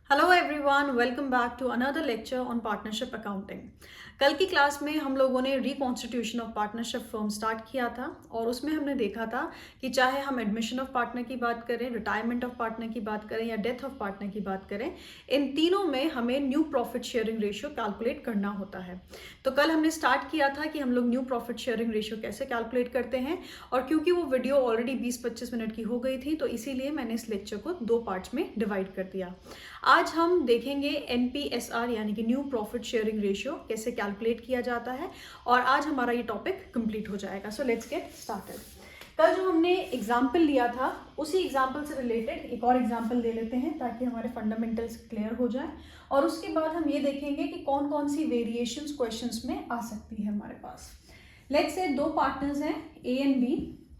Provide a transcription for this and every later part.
Hello everyone, welcome back to another lecture on partnership accounting. कल की class में हम लोगों ने reconstitution of partnership firm start किया था और उसमें हमने देखा था कि चाहे हम एडमिशन ऑफ पार्टनर की बात करें, रिटायरमेंट ऑफ पार्टनर की बात करें या डेथ ऑफ पार्टनर की बात करें, इन तीनों में हमें new profit sharing ratio calculate करना होता है। तो कल हमने स्टार्ट किया था कि हम लोग न्यू प्रॉफिट शेयरिंग रेशियो कैसे कैलकुलेट करते हैं, और क्योंकि वो वीडियो ऑलरेडी 20-25 मिनट की हो गई थी तो इसीलिए मैंने इस लेक्चर को 2 पार्ट्स में डिवाइड कर दिया। आज हम देखेंगे NPSR यानी कि न्यू प्रॉफिट शेयरिंग रेशियो कैसे कैलकुलेट किया जाता है, और आज हमारा ये टॉपिक कंप्लीट हो जाएगा। So let's get started. कल जो हमने एग्जाम्पल लिया था उसी एग्जाम्पल से रिलेटेड एक और एग्जाम्पल ले लेते हैं ताकि हमारे फंडामेंटल्स क्लियर हो जाए, और उसके बाद हम ये देखेंगे कि कौन कौन सी वेरिएशंस क्वेश्चंस में आ सकती है हमारे पास। लेट्स से 2 पार्टनर्स हैं A एंड B,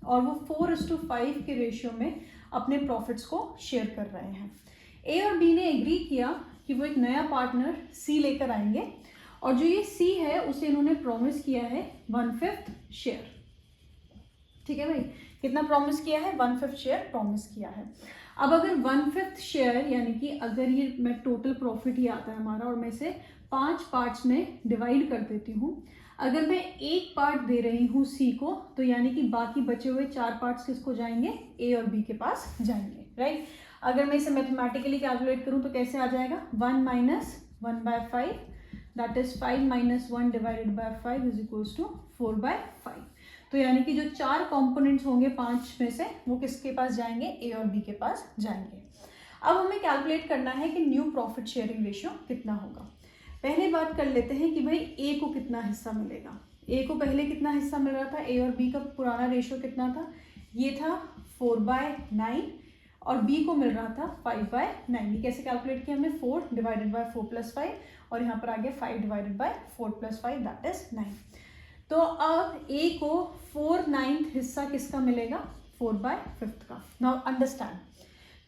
और वो 4:5 के रेशियो में अपने प्रॉफिट्स को शेयर कर रहे हैं। A और B ने एग्री किया कि वो एक नया पार्टनर C लेकर आएंगे, और जो ये C है उसे इन्होंने प्रॉमिस किया है 1/5 शेयर। ठीक है भाई, कितना प्रॉमिस किया है? 1/5 शेयर प्रॉमिस किया है। अब अगर 1/5 शेयर यानी कि अगर ये मैं टोटल प्रॉफिट ही आता है हमारा और मैं इसे 5 पार्ट्स में डिवाइड कर देती हूँ, अगर मैं एक पार्ट दे रही हूँ C को, तो यानी कि बाकी बचे हुए 4 पार्ट्स किसको जाएंगे? A और B के पास जाएंगे, राइट। अगर मैं इसे मैथमेटिकली कैलकुलेट करूं तो कैसे आ जाएगा? 1 - 1/5 that is 5 - 1 divided by 5 is equals to 4/5। तो यानी कि जो 4 कंपोनेंट्स होंगे 5 में से वो किसके पास जाएंगे? A और B के पास जाएंगे। अब हमें कैलकुलेट करना है कि न्यू प्रॉफिट शेयरिंग रेशियो कितना होगा। पहले बात कर लेते हैं कि भाई A को कितना हिस्सा मिलेगा। A को पहले कितना हिस्सा मिल रहा था? A और B का पुराना रेशियो कितना था? ये था 4/9, और B को मिल रहा था 5/9। ये कैसे कैलकुलेट किया हमने? 4 डिवाइडेड बाय 4 + 5, और यहाँ पर आ गया 5 डिवाइडेड बाय 4 + 5 दैट इज 9। तो अब A को 4/9 हिस्सा किसका मिलेगा? 4/5 का। नाउ अंडरस्टैंड,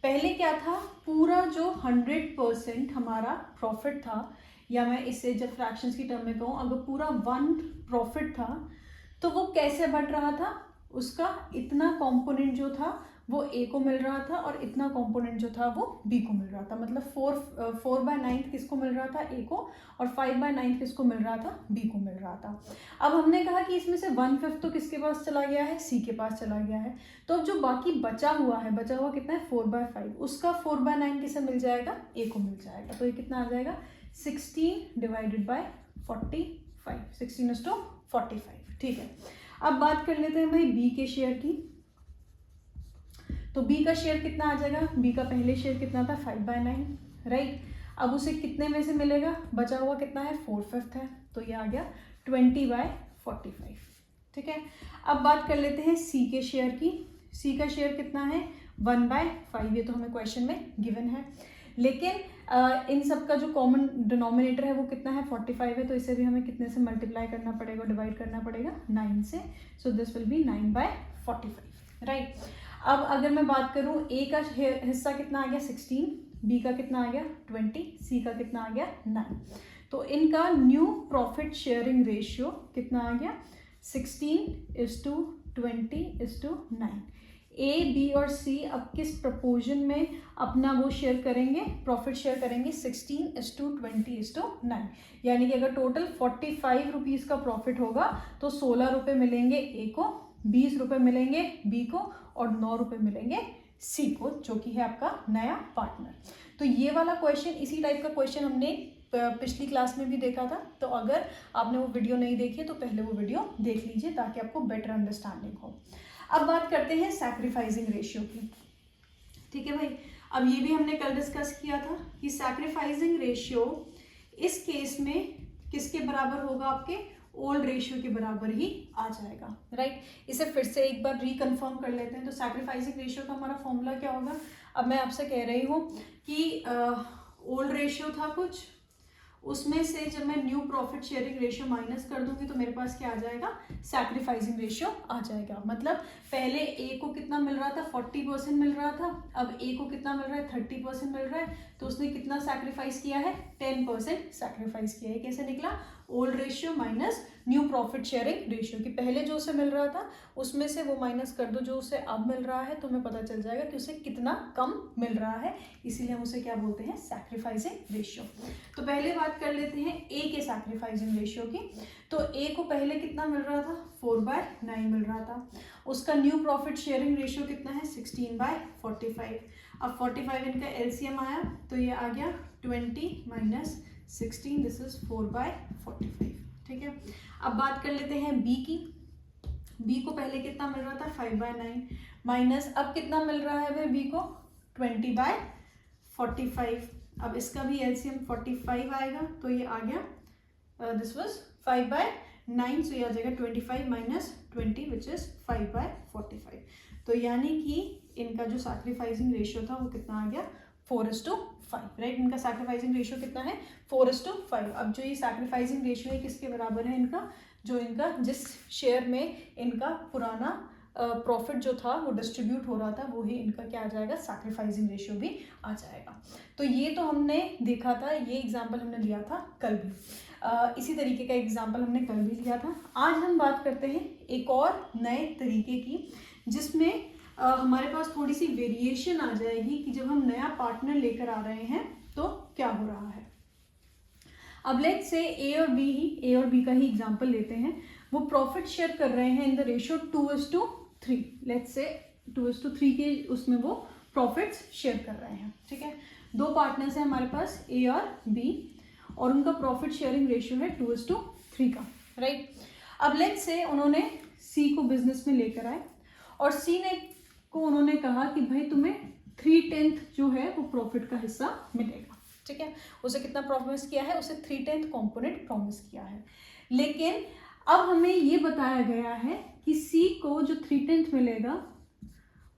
पहले क्या था? पूरा जो 100% हमारा प्रॉफिट था, या मैं इसे जब फ्रैक्शंस की टर्म में कहूँ, अगर पूरा 1 प्रॉफिट था तो वो कैसे बढ़ रहा था? उसका इतना कंपोनेंट जो था वो A को मिल रहा था, और इतना कंपोनेंट जो था वो B को मिल रहा था। मतलब 4/9 किसको मिल रहा था? A को, और 5/9 किसको मिल रहा था? B को मिल रहा था। अब हमने कहा कि इसमें से 1/5 तो किसके पास चला गया है? C के पास चला गया है। तो अब जो बाकी बचा हुआ कितना है? 4/5। उसका 4/9 किसे मिल जाएगा? A को मिल जाएगा। तो ये कितना आ जाएगा? 16 डिवाइडेड बाय 45, 16:45। ठीक है, अब बात कर लेते हैं भाई B के शेयर की। तो B का शेयर कितना आ जाएगा? B का पहले शेयर कितना था? 5/9, राइट। अब उसे कितने में से मिलेगा? बचा हुआ कितना है? 4/5 है, तो ये आ गया 20/45। ठीक है, अब बात कर लेते हैं C के शेयर की। C का शेयर कितना है? 1/5। ये तो हमें क्वेश्चन में गिवन है, लेकिन इन सब का जो कॉमन डिनोमिनेटर है वो कितना है? 45 है। तो इसे भी हमें कितने से मल्टीप्लाई करना पड़ेगा, डिवाइड करना पड़ेगा? 9 से। So this will be 9/45, right. अब अगर मैं बात करूं, A का हिस्सा कितना आ गया? 16, B का कितना आ गया? 20, C का कितना आ गया? 9। तो इनका न्यू प्रॉफिट शेयरिंग रेशियो कितना आ गया? 16:20:9। A, B और C अब किस प्रपोर्शन में अपना वो शेयर करेंगे? प्रॉफिट शेयर करेंगे 16:20:9। यानी कि अगर टोटल 45 रुपीज़ का प्रॉफिट होगा तो 16 रुपये मिलेंगे A को, 20 रुपये मिलेंगे B को, और 9 रुपये मिलेंगे C को, जो कि है आपका नया पार्टनर। तो ये वाला क्वेश्चन, इसी टाइप का क्वेश्चन हमने पिछली क्लास में भी देखा था। तो अगर आपने वो वीडियो नहीं देखी तो पहले वो वीडियो देख लीजिए ताकि आपको बेटर अंडरस्टैंडिंग हो। अब बात करते हैं सैक्रिफाइसिंग रेशियो की। ठीक है भाई, अब ये भी हमने कल डिस्कस किया था कि सैक्रिफाइसिंग रेशियो इस केस में किसके बराबर होगा? आपके ओल्ड रेशियो के बराबर ही आ जाएगा, राइट। इसे फिर से एक बार रिकन्फर्म कर लेते हैं। तो सैक्रिफाइसिंग रेशियो का हमारा फॉर्मूला क्या होगा? अब मैं आपसे कह रही हूँ कि ओल्ड रेशियो था कुछ, उसमें से जब मैं new profit sharing ratio minus कर दूंगी तो मेरे पास क्या आ जाएगा? सैक्रिफाइसिंग रेशियो आ जाएगा। मतलब पहले A को कितना मिल रहा था? 40% मिल रहा था। अब A को कितना मिल रहा है? 30% मिल रहा है। तो उसने कितना सैक्रिफाइस किया है? 10% सैक्रिफाइस किया है। कैसे निकला? Old ratio minus new profit sharing ratio, कि पहले जो उसे मिल रहा था उसमें से वो माइनस कर दो जो उसे अब मिल रहा है, तो हमें पता चल जाएगा कि उसे कितना कम मिल रहा है, इसीलिए हम उसे क्या बोलते हैं, सैक्रिफाइसिंग रेशियो। तो पहले बात कर लेते हैं ए के सैक्रिफाइसिंग रेशियो की। तो ए को पहले कितना मिल रहा था, 4/9 मिल रहा था। उसका न्यू प्रॉफिट शेयरिंग रेशियो कितना है, 16/45। अब 45 इनका एलसीएम आया तो ये आ गया 20 माइनस 16, दिस इज 4/45। ठीक है, अब बात कर लेते हैं बी की। बी को पहले कितना मिल रहा था, 5/9 माइनस अब कितना मिल रहा है बी को, 20/45। अब इसका भी एलसीएम 45 आएगा तो ये आ गया, दिस वाज 5/9, सो ये आ जाएगा 25 माइनस 20 विच इज 5/45। तो यानी कि इनका जो सैक्रिफाइसिंग रेशियो था वो कितना आ गया, 4:5, राइट। इनका सैक्रिफाइसिंग रेशियो कितना है, 4:5। अब जो ये सैक्रिफाइसिंग रेशियो है किसके बराबर है, इनका जो इनका जिस शेयर में इनका पुराना प्रॉफिट जो था वो डिस्ट्रीब्यूट हो रहा था, वो ही इनका क्या आ जाएगा, सैक्रिफाइसिंग रेशियो भी आ जाएगा। तो ये तो हमने देखा था, ये एग्जाम्पल हमने लिया था कल भी, इसी तरीके का एग्जाम्पल हमने कल भी लिया था। आज हम बात करते हैं एक और नए तरीके की, जिसमें हमारे पास थोड़ी सी वेरिएशन आ जाएगी कि जब हम नया पार्टनर लेकर आ रहे हैं तो क्या हो रहा है। अब लेट्स से ए और बी का ही एग्जांपल लेते हैं। वो प्रॉफिट शेयर कर रहे हैं in the ratio 2:3। Let's say 2:3 के उसमें वो प्रॉफिट्स शेयर कर रहे हैं। ठीक है, दो पार्टनर्स हैं हमारे पास, ए और बी, और उनका प्रॉफिट शेयरिंग रेशियो है 2:3 का, राइट। अब लेट्स से उन्होंने सी को बिजनेस में लेकर आए और सी ने को उन्होंने कहा कि भाई तुम्हें 3/10 जो है वो प्रॉफिट का हिस्सा मिलेगा। ठीक है, उसे कितना प्रॉमिस किया है, उसे 3/10 कॉम्पोनेंट प्रॉमिस किया है। लेकिन अब हमें ये बताया गया है कि सी को जो 3/10 मिलेगा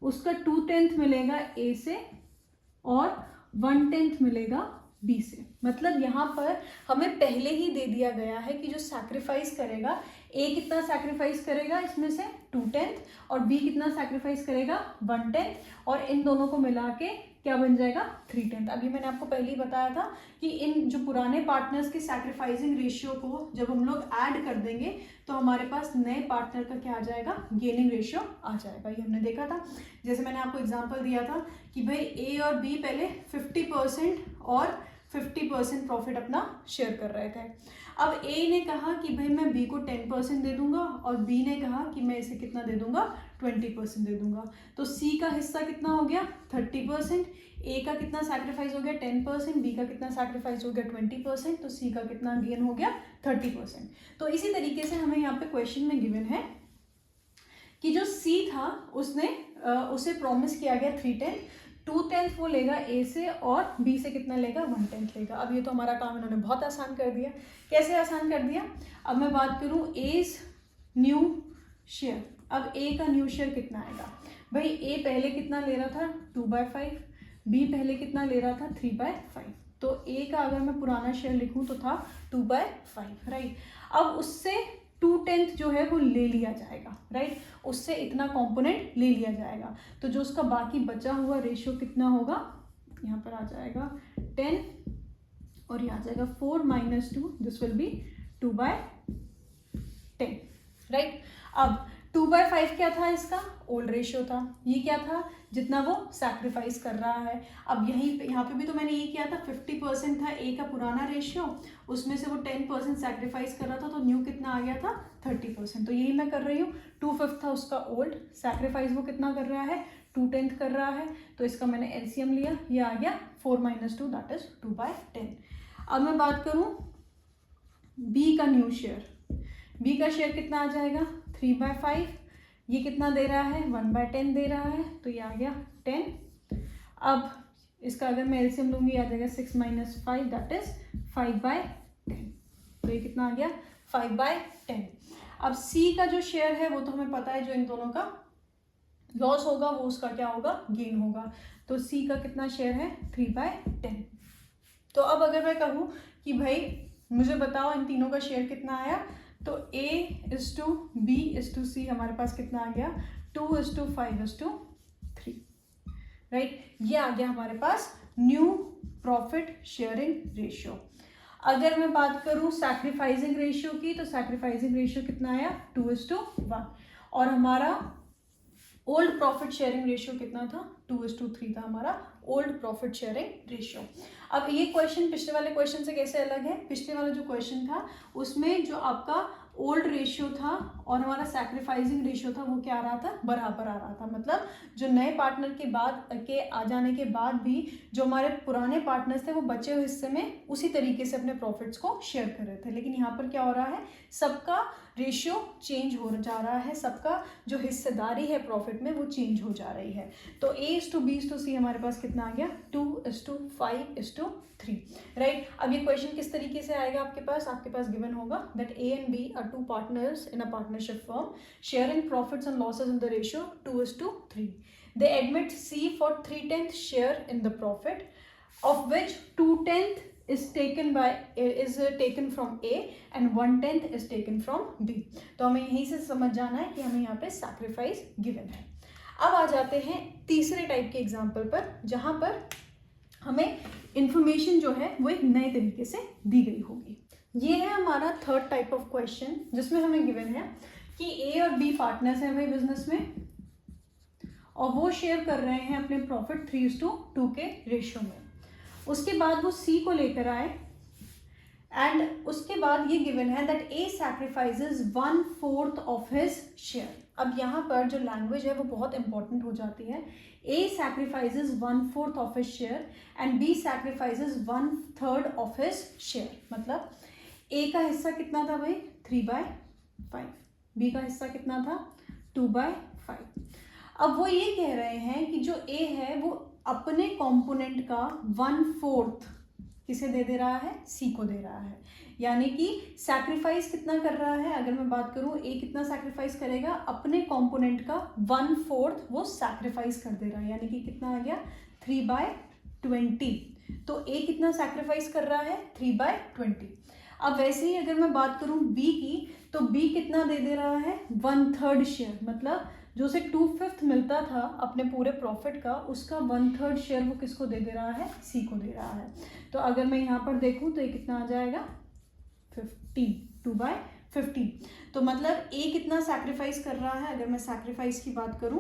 उसका 2/10 मिलेगा ए से और 1/10 मिलेगा बी से। मतलब यहाँ पर हमें पहले ही दे दिया गया है कि जो सैक्रिफाइस करेगा, ए कितना सैक्रिफाइस करेगा इसमें से 2/10 और बी कितना सैक्रिफाइस करेगा 1/10, और इन दोनों को मिला के क्या बन जाएगा 3/10। अभी मैंने आपको पहले ही बताया था कि इन जो पुराने पार्टनर्स के सैक्रिफाइसिंग रेशियो को जब हम लोग ऐड कर देंगे तो हमारे पास नए पार्टनर का क्या आ जाएगा, गेनिंग रेशियो आ जाएगा। ये हमने देखा था, जैसे मैंने आपको एग्जांपल दिया था कि भाई ए और बी पहले 50% और 50% प्रॉफिट अपना शेयर कर रहे थे। अब ए ने कहा कि भाई मैं बी को 10% दे दूंगा और बी ने कहा कि मैं इसे कितना दे दूंगा, 20% दे दूंगा। तो सी का हिस्सा कितना हो गया 30%, ए का कितना सैक्रिफाइस हो गया 10%, बी का कितना सैक्रिफाइस हो गया 20%, तो सी का कितना गेन हो गया 30%। तो इसी तरीके से हमें यहाँ पे क्वेश्चन में गिवन है कि जो सी था उसे प्रॉमिस किया गया 3/10, 2/10 वो लेगा ए से और बी से कितना लेगा 1/10 लेगा। अब ये तो हमारा काम इन्होंने बहुत आसान कर दिया। कैसे आसान कर दिया, अब मैं बात करूँ एज न्यू शेयर। अब ए का न्यू शेयर कितना आएगा, भाई ए पहले कितना ले रहा था 2/5, बी पहले कितना ले रहा था 3/5। तो ए का अगर मैं पुराना शेयर लिखूँ तो था 2/5, राइट। अब उससे 2/10 जो है वो ले लिया जाएगा, राइट, उससे इतना कंपोनेंट ले लिया जाएगा। तो जो उसका बाकी बचा हुआ रेशियो कितना होगा, यहाँ पर आ जाएगा 10 और यहाँ आ जाएगा 4 - 2, दिस विल बी 2/10, राइट। अब 2/5 क्या था, इसका ओल्ड रेशियो था, ये क्या था जितना वो सैक्रिफाइस कर रहा है। अब यहाँ पे भी तो मैंने ये किया था, 50% था ए का पुराना रेशियो, उसमें से वो 10% सैक्रिफाइस कर रहा था, तो न्यू कितना आ गया था 30%। तो यही मैं कर रही हूँ, 2/5 था उसका ओल्ड, सैक्रिफाइस वो कितना कर रहा है 2/10 कर रहा है, तो इसका मैंने एलसीएम लिया, ये आ गया 4 - 2 दैट इज 2/10। अब मैं बात करूँ बी का न्यू शेयर, बी का शेयर कितना आ जाएगा 3/5, ये कितना दे रहा है 1/10 दे रहा है, तो ये आ गया 10। अब इसका अगर मैं एलसीएम लूँगी आ जाएगा 6 - 5 दैट इज 5/10, तो ये कितना आ गया 5/10। अब सी का जो शेयर है वो तो हमें पता है, जो इन दोनों का लॉस होगा वो उसका क्या होगा गेन होगा, तो सी का कितना शेयर है 3/10। तो अब अगर मैं कहूँ कि भाई मुझे बताओ इन तीनों का शेयर कितना आया, तो A/B/C हमारे पास कितना आ गया 2:5:3, राइट। ये आ गया हमारे पास न्यू प्रॉफिट शेयरिंग रेशियो। अगर मैं बात करूं सैक्रिफाइसिंग रेशियो की, तो सैक्रिफाइसिंग रेशियो कितना आया 2:1, और हमारा ओल्ड प्रॉफिट शेयरिंग रेशियो कितना था 2:3 था हमारा ओल्ड प्रॉफिट शेयरिंग रेशियो। अब ये क्वेश्चन पिछले वाले क्वेश्चन से कैसे अलग है, पिछले वाला जो क्वेश्चन था उसमें जो आपका ओल्ड रेशियो था और हमारा सैक्रिफाइसिंग रेशियो था वो क्या आ रहा था, बराबर आ रहा था। मतलब जो नए पार्टनर के बाद के आ जाने के बाद भी जो हमारे पुराने पार्टनर्स थे वो बचे हुए हिस्से में उसी तरीके से अपने प्रॉफिट्स को शेयर कर रहे थे। लेकिन यहाँ पर क्या हो रहा है, सबका रेशियो चेंज हो जा रहा है, सबका जो हिस्सेदारी है प्रॉफिट में वो चेंज हो जा रही है। तो A:B:C हमारे पास कितना आ गया 2:5:3, राइट। अब ये क्वेश्चन किस तरीके से आएगा आपके पास गिवन होगा that A and B are two partners in a partnership firm sharing profits and losses in the ratio 2:3. They admit C for 3/10 share in the profit, of which 2/10 is taken from A and 1/10 is taken from B. तो हमें यहीं से समझ जाना है कि हमें यहाँ पे सैक्रिफाइस गिवन है। अब आ जाते हैं तीसरे टाइप के एग्जाम्पल पर, जहाँ पर हमें इंफॉर्मेशन जो है वो एक नए तरीके से दी गई होगी। ये है हमारा थर्ड टाइप ऑफ क्वेश्चन, जिसमें हमें गिवन है कि A और B पार्टनर्स हैं हमें बिजनेस में और वो शेयर कर रहे हैं अपने प्रॉफिट 3:2 के रेशियो में। उसके बाद वो C को लेकर आए एंड उसके बाद ये गिवन है that A sacrifices 1/4 of his share. अब यहाँ पर जो लैंग्वेज है वो बहुत इंपॉर्टेंट हो जाती है। A sacrifices 1/4 of his share and B sacrifices 1/3 of his share। मतलब A का हिस्सा कितना था भाई 3/5, B का हिस्सा कितना था 2/5। अब वो ये कह रहे हैं कि जो A है वो अपने कंपोनेंट का 1/4 किसे दे रहा है, C को दे रहा है। यानी कि सैक्रिफाइस कितना कर रहा है, अगर मैं बात करूं A कितना सैक्रिफाइस करेगा, अपने कंपोनेंट का 1/4 वो सैक्रिफाइस कर दे रहा है। यानी कि कितना आ गया 3/20। तो A कितना सैक्रिफाइस कर रहा है 3/20। अब वैसे ही अगर मैं बात करूं B की, तो B कितना दे रहा है 1/3 शेयर। मतलब जो उसे 2/5 मिलता था अपने पूरे प्रॉफिट का, उसका 1/3 शेयर वो किसको दे रहा है, C को दे रहा है। तो अगर मैं यहाँ पर देखूँ तो ये कितना आ जाएगा 15, 2/15। तो मतलब A कितना सैक्रिफाइस कर रहा है, अगर मैं सैक्रिफाइस की बात करूं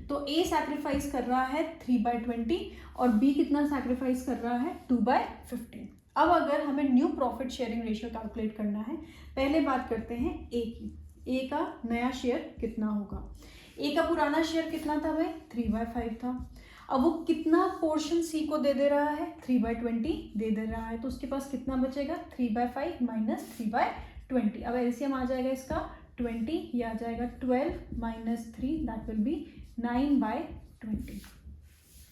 तो A सैक्रिफाइस कर रहा है 3/20 और B कितना सैक्रिफाइस कर रहा है 2/15। अब अगर हमें new profit sharing ratio calculate करना है, पहले बात करते हैं A की। A का नया शेयर कितना होगा। A का पुराना शेयर कितना था भाई 3/5 था। अब वो कितना पोर्शन C को दे रहा है 3/20 दे रहा है। तो उसके पास कितना बचेगा 3/5 माइनस 3/20। अब एलसीएम आ जाएगा इसका 20, ये आ जाएगा 12 minus 3 that will be 9/20,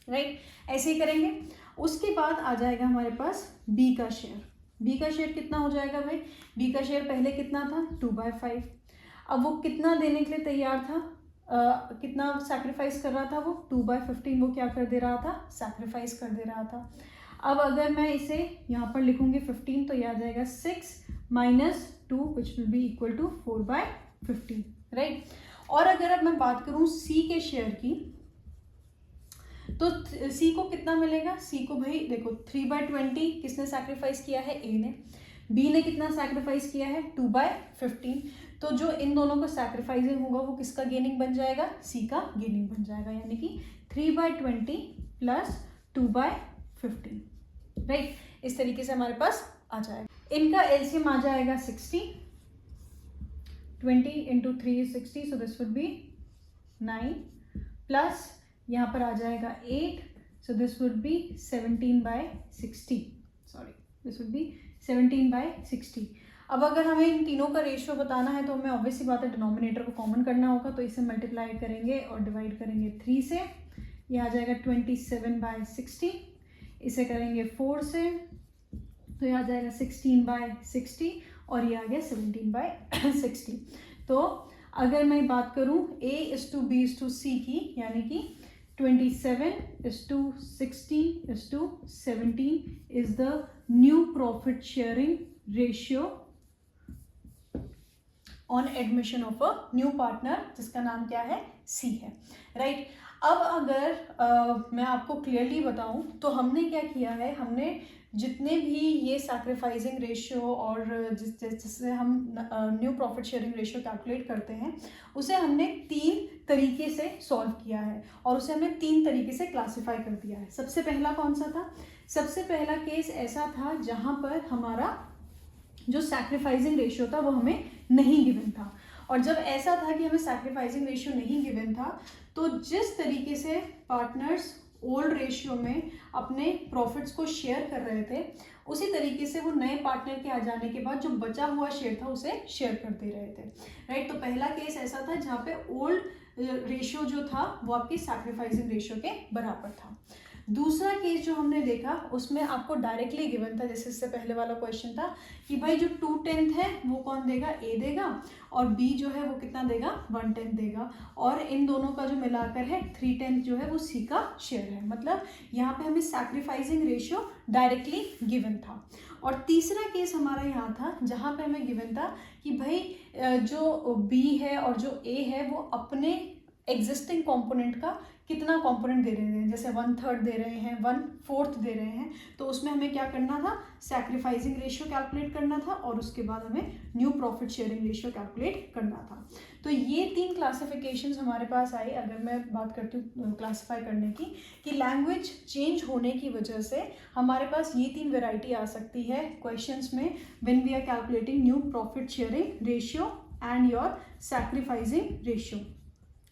right. ऐसे ही करेंगे। उसके बाद आ जाएगा हमारे पास B का शेयर। B का शेयर कितना हो जाएगा भाई, B का शेयर पहले कितना था 2/5। अब वो कितना देने के लिए तैयार था, कितना सैक्रिफाइस कर रहा था वो 2/15 वो क्या कर दे रहा था, सैक्रिफाइस कर दे रहा था। अब अगर मैं इसे यहाँ पर लिखूंगी 15 तो यह आ जाएगा 6 minus 2 which will be equal to 4/15, right. और अगर अब मैं बात करूँ C के शेयर की, तो C को कितना मिलेगा, C को भाई देखो 3/20 किसने सैक्रिफाइस किया है, A ने। B ने कितना सैक्रिफाइस किया है 2/15। तो जो इन दोनों को सैक्रिफाइसिंग होगा वो किसका गेनिंग बन जाएगा, C का गेनिंग बन जाएगा। यानी कि 3/20 प्लस 2/15, राइट। इस तरीके से हमारे पास आ जाएगा। इनका एलसीएम आ जाएगा 60, 20 × 3 is 60, so this would be 9 plus यहाँ पर आ जाएगा 8, so this would be 17/60, sorry this would be 17/60। अब अगर हमें इन तीनों का रेशियो बताना है तो हमें ऑब्वियस सी बात है डिनोमिनेटर को कॉमन करना होगा। तो इसे मल्टीप्लाई करेंगे और डिवाइड करेंगे 3 से, ये आ जाएगा 27/60। इसे करेंगे 4 से तो ये आ जाएगा 16/60 और ये आ गया 17/60। तो अगर मैं बात करूँ A:B:C की, यानी कि 27:16:17 is the new profit sharing ratio on admission of a new partner, जिसका नाम क्या है C है, राइट। अब अगर मैं आपको क्लियरली बताऊं तो हमने क्या किया है, हमने जितने भी ये सैक्रिफाइसिंग रेशियो और जिससे हम new profit sharing ratio calculate करते हैं, उसे हमने 3 तरीके से सॉल्व किया है और उसे हमने 3 तरीके से क्लासिफाई कर दिया है। सबसे पहला कौन सा था? सबसे पहला केस ऐसा था जहाँ पर हमारा जो सैक्रिफाइसिंग रेशियो था वो हमें नहीं गिवन था। और जब ऐसा था कि हमें सैक्रिफाइसिंग रेशियो नहीं गिवन था, तो जिस तरीके से पार्टनर्स ओल्ड रेशियो में अपने प्रॉफिट्स को शेयर कर रहे थे, उसी तरीके से वो नए पार्टनर के आ जाने के बाद जो बचा हुआ शेयर था उसे शेयर कर दे रहे थे, राइट। तो पहला केस ऐसा था जहाँ पे ओल्ड रेशियो जो था वो आपकी सैक्रिफाइसिंग रेशियो के बराबर था। दूसरा केस जो हमने देखा उसमें आपको डायरेक्टली गिवन था, जैसे इससे पहले वाला क्वेश्चन था कि भाई जो 2/10 है वो कौन देगा? ए देगा, और बी जो है वो कितना देगा? 1/10 देगा, और इन दोनों का जो मिलाकर है 3/10 जो है वो सी का शेयर है। मतलब यहाँ पे हमें सैक्रिफाइसिंग रेशियो डायरेक्टली गिवन था। और तीसरा केस हमारा यहाँ था जहाँ पे हमें गिवन था कि भाई जो बी है और जो ए है वो अपने एग्जिस्टिंग कंपोनेंट का कितना कंपोनेंट दे रहे हैं, जैसे 1/3 दे रहे हैं, 1/4 दे रहे हैं, तो उसमें हमें क्या करना था? सैक्रिफाइसिंग रेशियो कैलकुलेट करना था और उसके बाद हमें new profit sharing ratio calculate करना था। तो ये 3 क्लासिफिकेशंस हमारे पास आई। अगर मैं बात करती हूँ क्लासीफाई करने की, कि लैंग्वेज चेंज होने की वजह से हमारे पास ये 3 वेराइटी आ सकती है क्वेश्चंस में, when we are calculating new profit sharing ratio and your sacrificing ratio.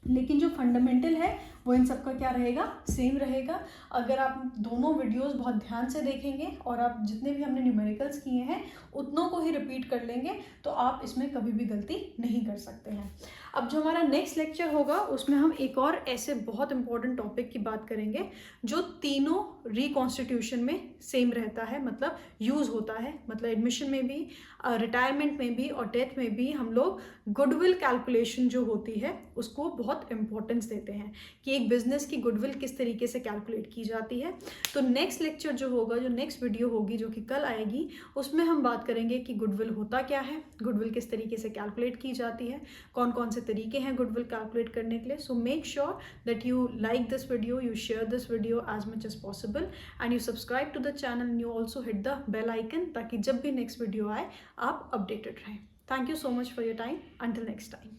लेकिन जो फंडामेंटल है वो इन सबका क्या रहेगा? सेम रहेगा। अगर आप दोनों वीडियोस बहुत ध्यान से देखेंगे और आप जितने भी हमने न्यूमेरिकल्स किए हैं उतनों को ही रिपीट कर लेंगे तो आप इसमें कभी भी गलती नहीं कर सकते हैं। अब जो हमारा नेक्स्ट लेक्चर होगा उसमें हम एक और ऐसे बहुत इंपॉर्टेंट टॉपिक की बात करेंगे जो तीनों रिकॉन्स्टिट्यूशन में सेम रहता है, मतलब यूज़ होता है। मतलब एडमिशन में भी, रिटायरमेंट में भी और डेथ में भी हम लोग गुडविल कैलकुलेशन जो होती है उसको बहुत इंपॉर्टेंस देते हैं कि एक बिजनेस की गुडविल किस तरीके से कैलकुलेट की जाती है। तो नेक्स्ट लेक्चर जो होगा, जो नेक्स्ट वीडियो होगी जो कि कल आएगी, उसमें हम बात करेंगे कि गुडविल होता क्या है, गुडविल किस तरीके से कैलकुलेट की जाती है, कौन कौन से तरीके हैं गुडविल कैलकुलेट करने के लिए। So make sure that you like this video, you share this video as much as possible and you subscribe to the channel and you also hit the bell icon ताकि जब भी next video आए आप updated रहें। Thank you so much for your time. Until next time.